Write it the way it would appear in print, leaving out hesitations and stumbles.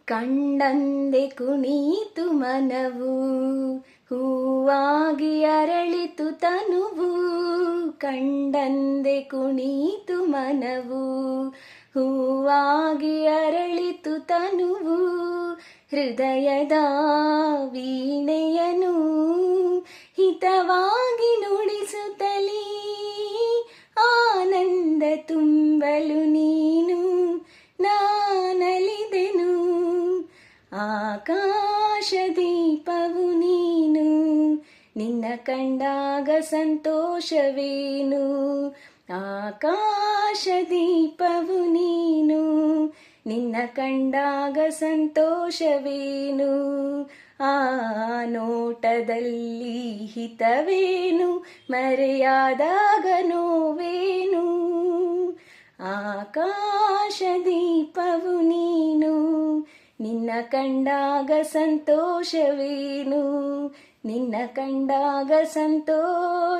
ಕಂಡಂದೆ ಕುಣಿತು ಮನವು, ಹೂವಾಗಿ ಅರಳಿತು ತನುವು. ಕಂಡಂದೆ ಕುಣಿತು ಮನವು, ಹೂವಾಗಿ ಅರಳಿತು ತನುವು. ಹೃದಯದ ವೀಣೆಯನು ಹಿತವಾಗಿ ನುಡಿಸುತ್ತಲೀ, ಆನಂದ ತುಂಬಲು ನೀನು ನಾನಲಿದೆನು. ಆಕಾಶ ದೀಪವು ನೀನು, ನಿನ್ನ ಕಂಡಾಗ ಸಂತೋಷವೇನು. ಆಕಾಶ ದೀಪವು ನೀನು, ನಿನ್ನ ಕಂಡಾಗ ಸಂತೋಷವೇನು. ಆ ನೋಟದಲ್ಲಿ ಹಿತವೇನು, ಮರೆಯಾದಾಗ ನೋವೇನು. ಆಕಾಶ ದೀಪವು ನೀನು, ನಿನ್ನ ಕಂಡಾಗ ಸಂತೋಷವೇನು. ನಿನ್ನ ಕಂಡಾಗ ಸಂತೋಷವೇನು.